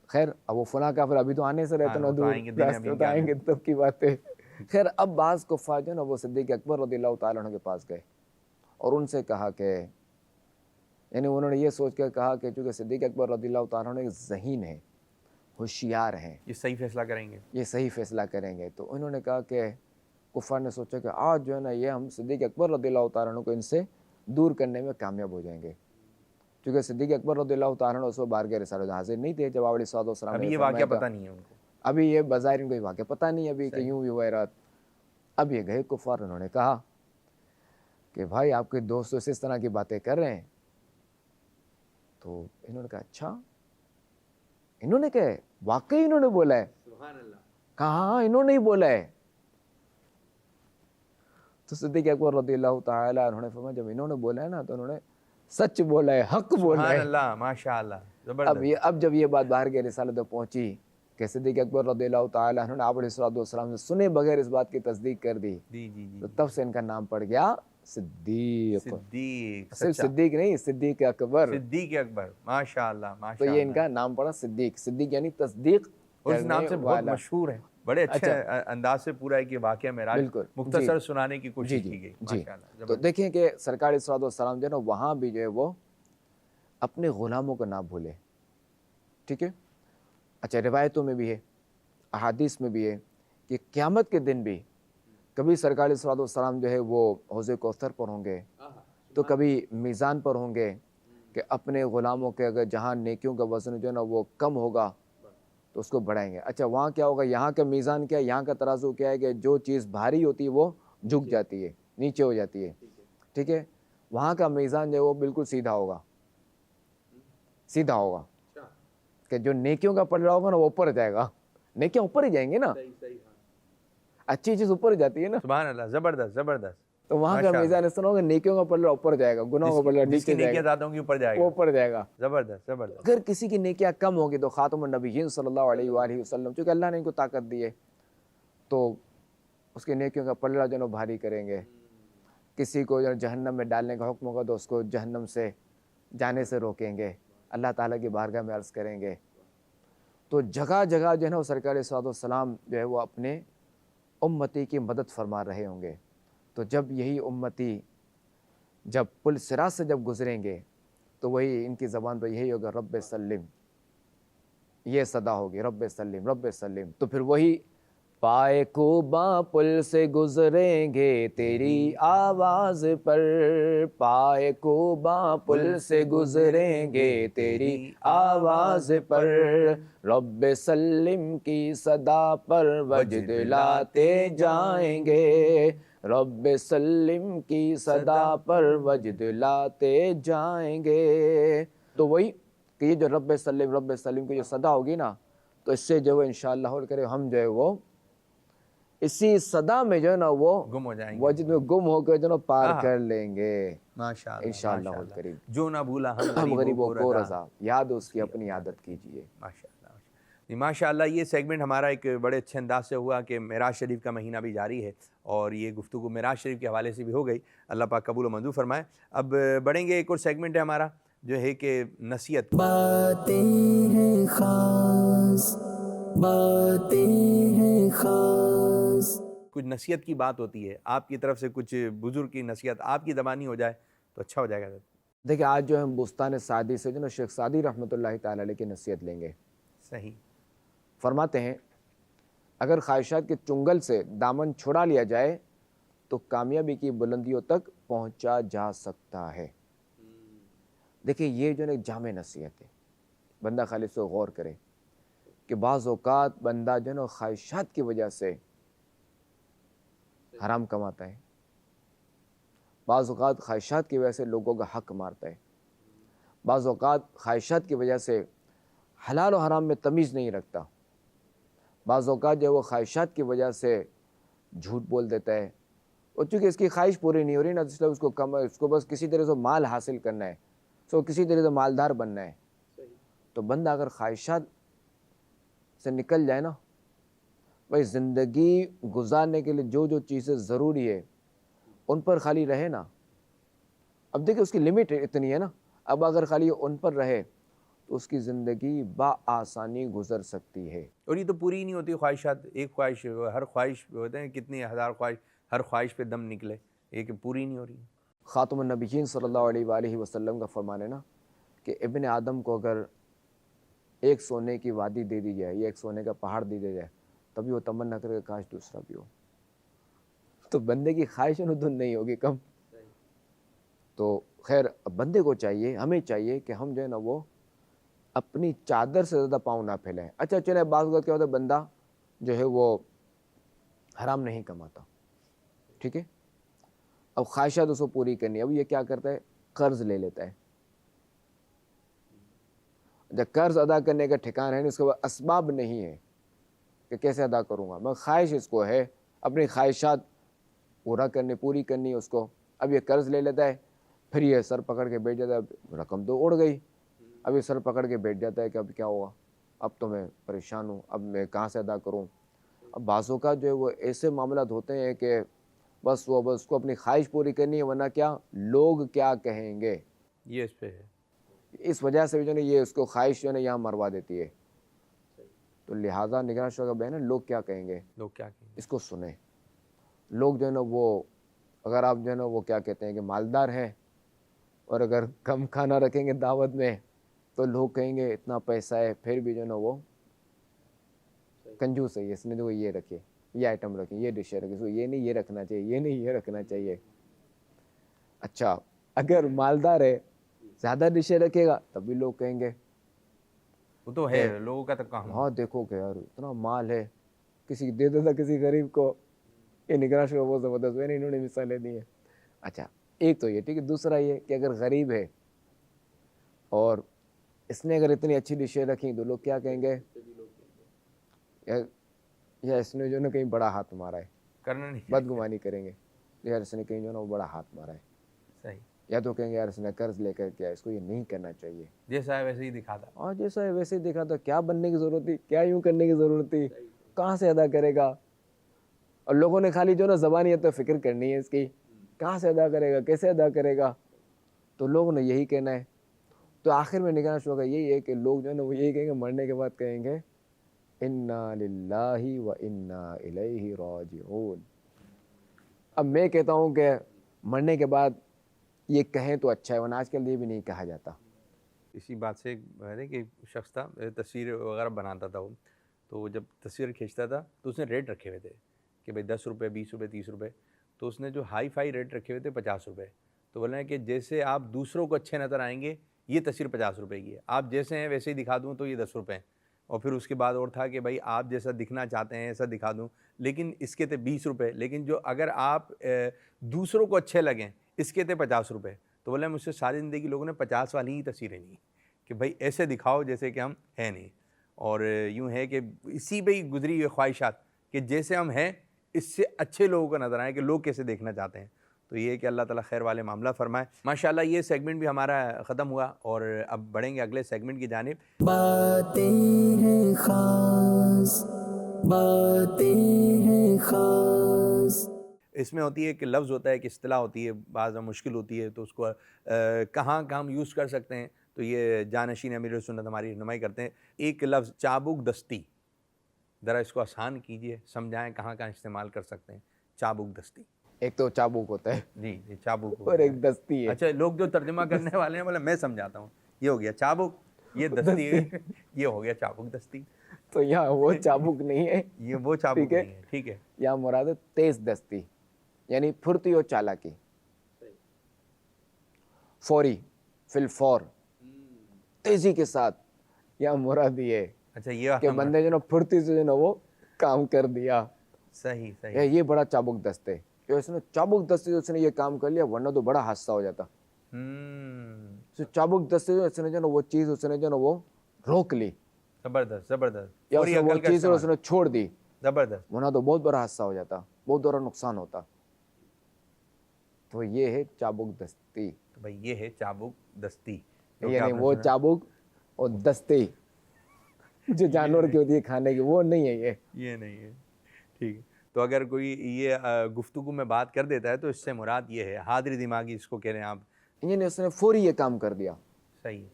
خیر اب وہ فلاں قافلہ ابھی تو آنے سے رہتے نا دور، راستے آئیں گے تب کی بات ہے۔ خیر اب بعض کفار جو نا وہ صدیق اکبر رضی اللہ تعالیٰ عنہ کے پاس گئے اور ان سے کہا کہ یعنی انہوں نے یہ سوچ کر کہا کہ چونکہ صدیق اکبر رضی اللہ تعالیٰ عنہ ایک ذہین ہے، ہوشیار ہیں، یہ صحیح فیصلہ کریں گے، تو انہوں نے کہا کہ کفار نے سوچا کہ آج جو ہے نا یہ ہم صدیق اکبر رضی اللہ تعالیٰ عنہ کو ان سے دور کرنے میں کامیاب ہو جائیں گے، کیونکہ صدیق اکبر رضی اللہ تعالیٰ عنہ اس وقت بارگاہ رسالت حاضر نہیں تھے جب آپ علیہ السلام نے یہ واقعہ پتہ نہیں ہے ان کو، ابھی یہ بظاہر ان کو یہ واقعہ پتہ نہیں ابھی کہ یوں بھی ہوا ہے رات۔ اب یہ گئے کفار، انہوں نے کہا کہ بھائی آپ کے دوست اس طرح کی باتیں کر رہے ہیں، تو انہوں نے کہا اچھا، انہوں نے کہا واقعی انہوں نے بولا ہے؟ کہا ہاں انہوں نے ہی بولا ہے۔ تو صدیق اکبر رضی اللہ تعالیٰ انہوں نے فرمایا جب انہوں نے بولا ہے نا تو انہوں نے سچ بولا ہے، حق بولا ہے۔ سبحان اللہ، ماشاء اللہ۔ اب جب یہ بات باہر کی رسالت میں پہنچی کہ صدیق اکبر رضی اللہ تعالیٰ عنہ نے آپ علیہ السلام سے سنے بغیر اس بات کی تصدیق کر دی، تو تب سے ان کا نام پڑ گیا صدیق۔ صرف صدیق نہیں، صدیق اکبر، صدیق اکبر، ماشاءاللہ ماشاءاللہ۔ تو یہ ان کا نام پڑا صدیق۔ صدیق یعنی تصدیق اور اس نام سے کرنے بہت والا۔ مشہور ہے، بڑے اچھے انداز سے پورا ہے کہ واقعہ معراج مختصر سنانے کی کوشش کی گئی، ماشاءاللہ۔ تو دیکھیں کہ سرکار علیہ الصلوۃ والسلام جو ہے نا وہاں بھی جو ہے وہ اپنے غلاموں کو نہ بھولے، ٹھیک ہے۔ اچھا، روایتوں میں بھی ہے، احادیث میں بھی ہے کہ قیامت کے دن بھی کبھی سرکار علیہ الصلوۃ والسلام جو ہے وہ حوض کوثر پر ہوں گے، تو کبھی میزان پر ہوں گے کہ اپنے غلاموں کے اگر جہاں نیکیوں کا وزن جو ہے نا وہ کم ہوگا تو اس کو بڑھائیں گے۔ اچھا، وہاں کیا ہوگا؟ یہاں کا میزان کیا ہے؟ یہاں کا ترازو کیا ہے کہ جو چیز بھاری ہوتی ہے وہ جھک جاتی ہے، نیچے ہو جاتی ہے، ٹھیک ہے۔ وہاں کا میزان جو ہے وہ بالکل سیدھا ہوگا، سیدھا ہوگا کہ جو نیکیوں کا پلڑا ہوگا نا وہ اوپر جائے گا، نیکیاں اوپر ہی جائیں گے نا، اچھی چیز اوپر جاتی ہے نا۔ سبحان اللہ، زبردست زبردست۔ تو وہاں کا میزان اس طرح ہوگا، نیکیوں کا پلڑا اوپر جائے گا، گناہوں کا پلڑا نیچے جائے گا، زیادہ ہوں گی اوپر جائے گا، وہ اوپر جائے گا۔ زبردست زبردست۔ اگر کسی کی نیکیاں کم ہوگی تو خاتم النبیین صلی اللہ علیہ وآلہ وسلم، چونکہ اللہ نے ان کو طاقت دی ہے تو اس کی نیکیوں کا پلڑا جو ہے بھاری کریں گے۔ کسی کو جو جہنم میں ڈالنے کا حکم ہوگا تو اس کو جہنم سے جانے سے روکیں گے، اللہ تعالیٰ کی بارگاہ میں عرض کریں گے۔ تو جگہ جگہ جو ہے نا وہ سرکار صلی اللہ علیہ وسلم جو ہے وہ اپنے امتی کی مدد فرما رہے ہوں گے۔ تو جب یہی امتی جب پل صراط سے جب گزریں گے تو وہی ان کی زبان پہ یہی ہوگا رب سلم، یہ صدا ہوگی رب سلم رب سلم۔ تو پھر وہی پائے کوباں پل سے گزریں گے تیری آواز پر، پائے کوباں پل سے گزریں گے تیری آواز پر، رب سلم کی صدا پر وجد لاتے جائیں گے، رب سلم کی صدا پر وجد لاتے جائیں گے۔ تو وہی کہ یہ جو رب سلم کی جو صدا ہوگی نا، تو اس سے جو ہے انشاءاللہ کرے ہم جو ہے وہ اسی صدا میں جو ہے نا وہ گم ہو جائیں گے، وجد میں گم ہو کر جو ہے نا پار کر لیں گے ماشاءاللہ انشاءاللہ الکریم۔ جو نہ بھولا ہم غریبوں کو رضا، یاد اس کی اپنی عادت کیجئے۔ ماشاءاللہ ماشاءاللہ۔ یہ سیگمنٹ ہمارا ایک بڑے اچھے انداز سے ہوا کہ معراج شریف کا مہینہ بھی جاری ہے اور یہ گفتگو معراج شریف کے حوالے سے بھی ہو گئی، اللہ پاک قبول و منظور فرمائے۔ اب بڑھیں گے، ایک اور سیگمنٹ ہے ہمارا جو ہے کہ نصیحت۔ باتیں ہیں خاص، باتیں ہیں خاص۔ کچھ نصیحت کی بات ہوتی ہے، آپ کی طرف سے کچھ بزرگ کی نصیحت آپ کی زبانی ہو جائے تو اچھا ہو جائے گا۔ دیکھیں آج جو ہم بستان سعدی سے جو نا شیخ سعدی رحمۃ اللہ تعالی علیہ کی نصیحت لیں گے۔ صحیح فرماتے ہیں اگر خواہشات کے چنگل سے دامن چھڑا لیا جائے تو کامیابی کی بلندیوں تک پہنچا جا سکتا ہے۔ دیکھیں یہ جو ہے جامع نصیحت ہے، بندہ خالی اس کو غور کرے کہ بعض اوقات بندہ جو ہے نا خواہشات کی وجہ سے حرام کماتا ہے، بعض اوقات خواہشات کی وجہ سے لوگوں کا حق مارتا ہے، بعض اوقات خواہشات کی وجہ سے حلال و حرام میں تمیز نہیں رکھتا، بعض اوقات جو وہ خواہشات کی وجہ سے جھوٹ بول دیتا ہے، اور چونکہ اس کی خواہش پوری نہیں ہو رہی نا، اس لیے اس کو بس کسی طرح سے مال حاصل کرنا ہے، کسی طرح سے مالدار بننا ہے۔ تو بندہ اگر خواہشات سے نکل جائے نا، بھائی زندگی گزارنے کے لیے جو جو چیزیں ضروری ہے ان پر خالی رہے نا، اب دیکھیں اس کی لمٹ اتنی ہے نا، اب اگر خالی ان پر رہے تو اس کی زندگی بآسانی گزر سکتی ہے۔ اور یہ تو پوری ہی نہیں ہوتی خواہشات، ایک خواہش، ہر خواہش ہوتے ہیں کتنی ہزار خواہش، ہر خواہش پہ دم نکلے، ایک پوری نہیں ہو رہی۔ خاتم النبیین صلی اللہ علیہ وآلہ وسلم کا فرمان ہے نا کہ ابن آدم کو اگر ایک سونے کی وادی دے دی جائے یا ایک سونے کا پہاڑ دے دیا جائے تبھی وہ تمنا کرے کہ کاش دوسرا بھی ہو۔ تو بندے کی خواہش دھن نہیں ہوگی کم۔ تو خیر بندے کو چاہیے، ہمیں چاہیے کہ ہم جو ہے نا وہ اپنی چادر سے زیادہ پاؤں نہ پھیلائیں۔ اچھا چلے بعض اوقات کیا ہوتا ہے بندہ جو ہے وہ حرام نہیں کماتا، ٹھیک ہے، اب خواہشات اس کو پوری کرنی ہے، اب یہ کیا کرتا ہے قرض لے لیتا ہے۔ جب قرض ادا کرنے کا ٹھکان ہے اس کے بعد اسباب نہیں ہے کہ کیسے ادا کروں گا، میں خواہش اس کو ہے اپنی خواہشات پوری کرنی ہے اس کو، اب یہ قرض لے لیتا ہے، پھر یہ سر پکڑ کے بیٹھ جاتا ہے، رقم تو اڑ گئی، ابھی سر پکڑ کے بیٹھ جاتا ہے کہ اب کیا ہوا، اب تو میں پریشان ہوں، اب میں کہاں سے ادا کروں۔ اب بعضوں کا جو ہے وہ ایسے معاملات ہوتے ہیں کہ بس اس کو اپنی خواہش پوری کرنی ہے، ورنہ کیا لوگ کیا کہیں گے، یہ اس پہ ہے۔ اس وجہ سے جو ہے یہ اس کو خواہش جو ہے یہاں مروا دیتی ہے۔ تو لہٰذا نگراں شعبہ کا بیان ہے، لوگ کیا کہیں گے، لوگ کیا کہیں گے، اس کو سنیں۔ لوگ جو ہے نا وہ اگر آپ جو ہے نا وہ کیا کہتے ہیں کہ مالدار ہیں اور اگر کم کھانا رکھیں گے دعوت میں تو لوگ کہیں گے اتنا پیسہ ہے پھر بھی جو ہے نا وہ کنجوس ہے، اس نے جو یہ رکھے، یہ آئٹم رکھے، یہ ڈشیں رکھے، اس کو یہ نہیں یہ رکھنا چاہیے، یہ نہیں یہ رکھنا چاہیے۔ اچھا اگر مالدار ہے زیادہ ڈشیں رکھے گا تب بھی لوگ کہیں گے وہ تو ہے لوگوں کا تو کام۔ ہاں دیکھو کہ یار اتنا مال ہے، کسی دے دیتا کسی غریب کو، یہ نگراں شعبہ بہت زبردست ہے، انہوں نے مثالیں دی ہیں۔ اچھا ایک تو یہ ٹھیک ہے، دوسرا یہ کہ اگر غریب ہے اور اس نے اگر اتنی اچھی ڈشیں رکھیں تو لوگ کیا کہیں گے، یا اس نے جو ہے نا کہیں بڑا ہاتھ مارا ہے، کرنا نہیں بدگمانی کریں گے یار اس نے کہیں جو ہے نا وہ بڑا ہاتھ مارا ہے، صحیح، یا تو کہیں گے یار اس نے قرض لے کر کیا، اس کو یہ نہیں کرنا چاہیے۔ جیسا ہے ویسے ہی دکھاتا۔ اور جیسا ہے ویسے ہی دیکھا تو کیا بننے کی ضرورت تھی، کیا یوں کرنے کی ضرورت تھی، کہاں سے ادا کرے گا، اور لوگوں نے خالی جو نا زبانی تو فکر کرنی ہے اس کی، کہاں سے ادا کرے گا، کیسے ادا کرے گا، تو لوگوں نے یہی کہنا ہے۔ تو آخر میں نگراں شعبہ کا یہی ہے کہ لوگ جو ہے نا وہ یہی کہیں گے، مرنے کے بعد کہیں گے انا للہ و انا الیہ راجعون۔ اب میں کہتا ہوں کہ مرنے کے بعد یہ کہیں تو اچھا ہے، ورنہ آج کل یہ بھی نہیں کہا جاتا۔ اسی بات سے کہ شخص تھا تصویر وغیرہ بناتا تھا وہ، تو وہ جب تصویر کھینچتا تھا تو اس نے ریٹ رکھے ہوئے تھے کہ بھائی 10 روپے 20 روپے 30 روپے، تو اس نے جو ہائی فائی ریٹ رکھے ہوئے تھے 50 روپے، تو بولے ہیں کہ جیسے آپ دوسروں کو اچھے نظر آئیں گے یہ تصویر 50 روپے کی ہے، آپ جیسے ہیں ویسے ہی دکھا دوں تو یہ 10 روپے ہیں، اور پھر اس کے بعد اور تھا کہ بھائی آپ جیسا دکھنا چاہتے ہیں ایسا دکھا دوں، لیکن اس کے تھے 20 روپے، لیکن جو اگر آپ دوسروں کو اچھے لگیں اس کے تھے 50 روپے، تو بولے مجھ سے ساری زندگی لوگوں نے 50 والی ہی تصویریں لی کہ بھائی ایسے دکھاؤ جیسے کہ ہم ہیں نہیں، اور یوں ہے کہ اسی پہ ہی گزری ہوئی خواہشات کہ جیسے ہم ہیں اس سے اچھے لوگوں کو نظر آئیں کہ لوگ کیسے دیکھنا چاہتے ہیں۔ تو یہ کہ اللہ تعالیٰ خیر والے معاملہ فرمائے۔ ماشاءاللہ یہ سیگمنٹ بھی ہمارا ختم ہوا اور اب بڑھیں گے اگلے سیگمنٹ کی جانب۔ باتیں ہیں خاص، باتیں ہیں خاص۔ اس میں ہوتی ہے کہ لفظ ہوتا ہے کہ اصطلاح ہوتی ہے، بعض مشکل ہوتی ہے تو اس کو کہاں ہم یوز کر سکتے ہیں، تو یہ جانشین امیر سنت ہماری رہنمائی کرتے ہیں۔ ایک لفظ چابک دستی، ذرا اس کو آسان کیجئے، سمجھائیں کہاں استعمال کر سکتے ہیں چابک دستی۔ ایک تو چابوک ہوتا ہے جی چابک اور ایک دستی ہے۔ اچھا لوگ جو ترجمہ کرنے والے ہیں بولے میں سمجھاتا ہوں، یہ ہو گیا چابک، یہ دستی یہ ہو گیا چابک دستی، تو یہاں وہ چابوک نہیں ہے، یہ وہ چابک نہیں ہے، ٹھیک ہے۔ یہاں مراد ہے تیز دستی، یعنی پھرتی اور چالاکی، فوری، فی الفور، تیزی کے ساتھ، یہاں مراد یہ ہے اچھا یہ کہ بندے جو نا پھرتی سے جو نا وہ کام کر دیا، صحیح یہ بڑا چابک دست ہے، جو اس نے چابک دستی سے اس نے یہ کام کر لیا، ورنہ تو بڑا حادثہ ہو جاتا۔ چابک دستی سے اس نے جو نا وہ چیز اس نے جو نا وہ روک لی، زبردست زبردست، یا اس نے وہ چیز اس نے چھوڑ دی، زبردست، ورنہ تو بہت بڑا حادثہ ہو جاتا، بہت بڑا نقصان ہوتا۔ تو یہ ہے چابک دستی، تو بھائی یہ ہے چابک دستی، یعنی وہ چابک اور دستی جو جانور کی ہوتی ہے کھانے کی، وہ نہیں ہے، یہ نہیں ہے، ٹھیک ہے۔ تو اگر کوئی یہ گفتگو میں بات کر دیتا ہے تو اس سے مراد یہ ہے حاضری دماغی، اس کو کہہ رہے ہیں آپ۔ یعنی اس نے فوری یہ کام کر دیا، صحیح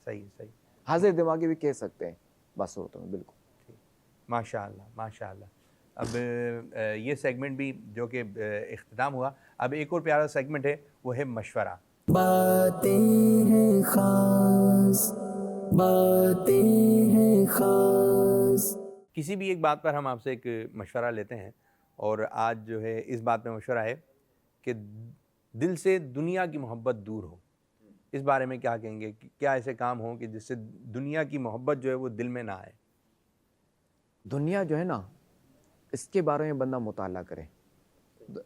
صحیح صحیح، حاضر دماغی بھی کہہ سکتے ہیں بعض صورتوں میں، بالکل۔ ماشاء اللہ ماشاء اللہ۔ اب یہ سیگمنٹ بھی جو کہ اختتام ہوا، اب ایک اور پیارا سیگمنٹ ہے، وہ ہے مشورہ۔ باتیں ہیں خاص، باتیں ہیں خاص۔ کسی بھی ایک بات پر ہم آپ سے ایک مشورہ لیتے ہیں، اور آج جو ہے اس بات پہ مشورہ ہے کہ دل سے دنیا کی محبت دور ہو۔ اس بارے میں کیا کہیں گے، کیا ایسے کام ہوں کہ جس سے دنیا کی محبت جو ہے وہ دل میں نہ آئے؟ دنیا جو ہے نا اس کے بارے میں بندہ مطالعہ کرے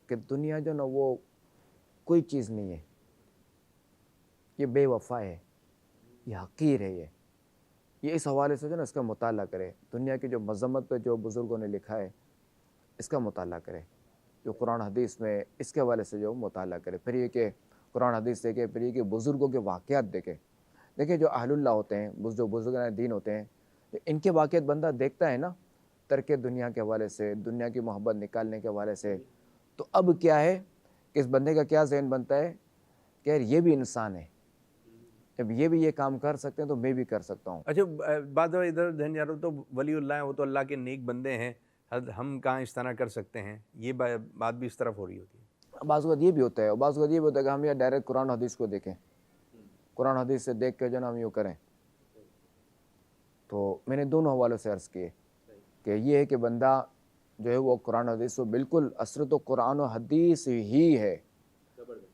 کہ دنیا جو نا وہ کوئی چیز نہیں ہے، یہ بے وفا ہے، یہ حقیر ہے، یہ اس حوالے سے جو نا اس کا مطالعہ کرے، دنیا کی جو مذمت پہ جو بزرگوں نے لکھا ہے اس کا مطالعہ کرے، جو قرآن حدیث میں اس کے حوالے سے جو مطالعہ کرے، پھر یہ کہ قرآن حدیث دیکھے، پھر یہ کہ بزرگوں کے واقعات دیکھے، دیکھیں جو اہل اللہ ہوتے ہیں، جو بزرگان دین ہوتے ہیں، ان کے واقعات بندہ دیکھتا ہے نا، ترک دنیا کے حوالے سے، دنیا کی محبت نکالنے کے حوالے سے، تو اب کیا ہے کہ اس بندے کا کیا ذہن بنتا ہے کہ یار یہ بھی انسان ہے، جب یہ بھی یہ کام کر سکتے ہیں تو میں بھی کر سکتا ہوں۔ اچھا بعد ادھر ذہن جا رہا ہوں تو ولی اللہ ہیں، وہ تو اللہ کے نیک بندے ہیں، ہم کہاں اس طرح کر سکتے ہیں، یہ بات بھی اس طرف ہو رہی ہوتی ہے۔ بعض اوقات یہ بھی ہوتا ہے، اور بعض اوقات یہ بھی ہوتا ہے کہ ہم یا ڈائریکٹ قرآن حدیث کو دیکھیں، قرآن حدیث سے دیکھ کے جو نا ہم یوں کریں۔ تو میں نے دونوں حوالوں سے عرض کیے کہ یہ ہے کہ بندہ جو ہے وہ قرآن حدیث کو بالکل اثر تو قرآن و حدیث ہی ہے،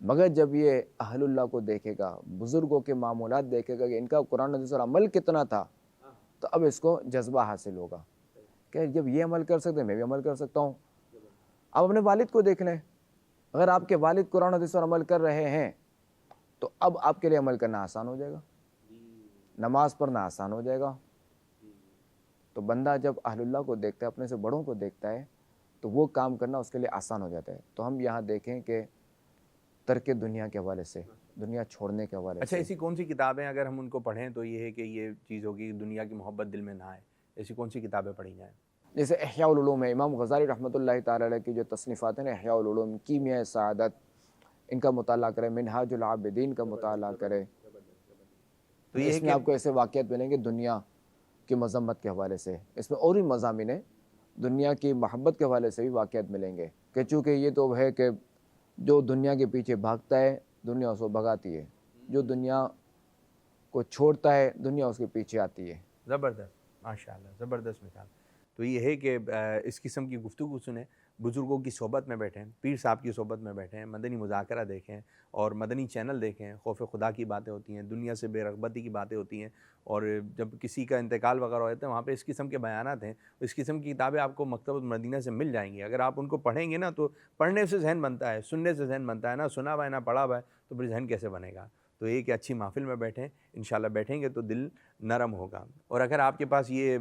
مگر جب یہ اہل اللہ کو دیکھے گا، بزرگوں کے معمولات دیکھے گا کہ ان کا قرآن حدیث اور عمل کتنا تھا، تو اب اس کو جذبہ حاصل ہوگا کہ جب یہ عمل کر سکتے ہیں میں بھی عمل کر سکتا ہوں۔ اب اپنے والد کو دیکھ لیں، اگر آپ کے والد قرآن حدیث اور عمل کر رہے ہیں تو اب آپ کے لیے عمل کرنا آسان ہو جائے گا، نماز پڑھنا آسان ہو جائے گا۔ تو بندہ جب اہل اللہ کو دیکھتا ہے، اپنے سے بڑوں کو دیکھتا ہے، تو وہ کام کرنا اس کے لیے آسان ہو جاتا ہے۔ تو ہم یہاں دیکھیں کہ ترک دنیا کے حوالے سے، دنیا چھوڑنے کے حوالے سے، اچھا ایسی کون سی کتابیں اگر ہم ان کو پڑھیں تو یہ ہے کہ یہ چیز ہوگی کہ دنیا کی محبت دل میں نہ آئے، ایسی کون سی کتابیں پڑھی جائیں؟ جیسے احیاء العلوم ہے، امام غزالی رحمۃ اللہ تعالی علیہ کی جو تصنیفات ہیں، احیاء العلوم، کیمیاء سعادت، ان کا مطالعہ کرے، منہاج العابدین کا مطالعہ کرے، تو یہ اس میں آپ کو ایسے واقعات ملیں گے دنیا کی مذمت کے حوالے سے، اس میں اور بھی مضامین ہیں، دنیا کی محبت کے حوالے سے بھی واقعات ملیں گے کہ چونکہ یہ تو ہے کہ جو دنیا کے پیچھے بھاگتا ہے دنیا اس کو بھگاتی ہے، جو دنیا کو چھوڑتا ہے دنیا اس کے پیچھے آتی ہے۔ زبردست، ماشاءاللہ، زبردست مثال۔ تو یہ ہے کہ اس قسم کی گفتگو سنیں، بزرگوں کی صحبت میں بیٹھیں، پیر صاحب کی صحبت میں بیٹھیں، مدنی مذاکرہ دیکھیں اور مدنی چینل دیکھیں، خوف خدا کی باتیں ہوتی ہیں، دنیا سے بے رغبتی کی باتیں ہوتی ہیں، اور جب کسی کا انتقال وغیرہ ہوتا ہے وہاں پہ اس قسم کے بیانات ہیں، اس قسم کی کتابیں آپ کو مکتبۃ مدینہ سے مل جائیں گی۔ اگر آپ ان کو پڑھیں گے نا تو پڑھنے سے ذہن بنتا ہے، سننے سے ذہن بنتا ہے، نہ سنا ہوا ہے نہ پڑھا ہوا ہے تو پھر ذہن کیسے بنے گا؟ تو یہ کہ اچھی محفل میں بیٹھیں، انشاءاللہ بیٹھیں گے تو دل نرم ہوگا۔ اور اگر آپ کے پاس یہ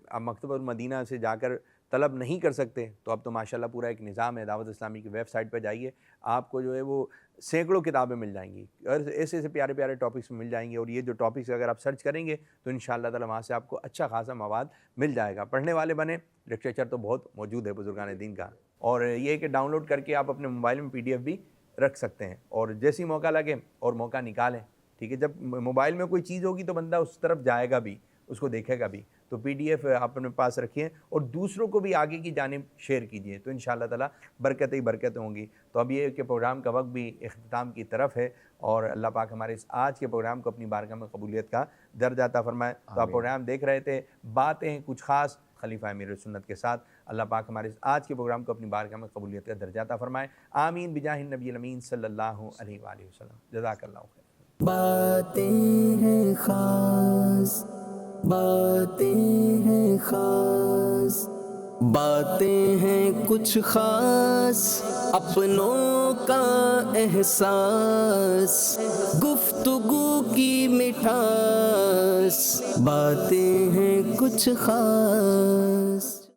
آپ مکتبۃ مدینہ سے جا کر طلب نہیں کر سکتے تو اب تو ماشاءاللہ پورا ایک نظام ہے، دعوت اسلامی کی ویب سائٹ پہ جائیے، آپ کو جو ہے وہ سینکڑوں کتابیں مل جائیں گی، اور ایسے ایسے پیارے پیارے ٹاپکس مل جائیں گے، اور یہ جو ٹاپکس اگر آپ سرچ کریں گے تو انشاءاللہ تعالی وہاں سے آپ کو اچھا خاصا مواد مل جائے گا۔ پڑھنے والے بنیں، لٹریچر تو بہت موجود ہے بزرگان دین کا، اور یہ کہ ڈاؤن لوڈ کر کے آپ اپنے موبائل میں PDF بھی رکھ سکتے ہیں، اور جیسی موقع لگے اور موقع نکالیں، ٹھیک ہے۔ جب موبائل میں کوئی چیز ہوگی تو بندہ اس طرف جائے گا بھی، اس کو دیکھے گا بھی، تو PDF آپ اپنے پاس رکھیں اور دوسروں کو بھی آگے کی جانب شیئر کیجئے، تو انشاءاللہ تعالی برکتیں ہی برکتیں ہوں گی۔ تو اب یہ کہ پروگرام کا وقت بھی اختتام کی طرف ہے، اور اللہ پاک ہمارے اس آج کے پروگرام کو اپنی بارگاہ میں قبولیت کا درجہ عطا فرمائے۔ تو آپ پروگرام دیکھ رہے تھے باتیں کچھ خاص خلیفہ امیر سنت کے ساتھ، اللہ پاک ہمارے اس آج کے پروگرام کو اپنی بارگاہ میں قبولیت کا درجہ عطا فرمائے، آمین بجاہ النبی الامین صلی اللہ علیہ وآلہ وسلم۔ جزاک اللہ خیر۔ باتیں ہیں خاص، باتیں ہیں خاص، باتیں ہیں کچھ خاص، اپنوں کا احساس، گفتگو کی مٹھاس، باتیں ہیں کچھ خاص۔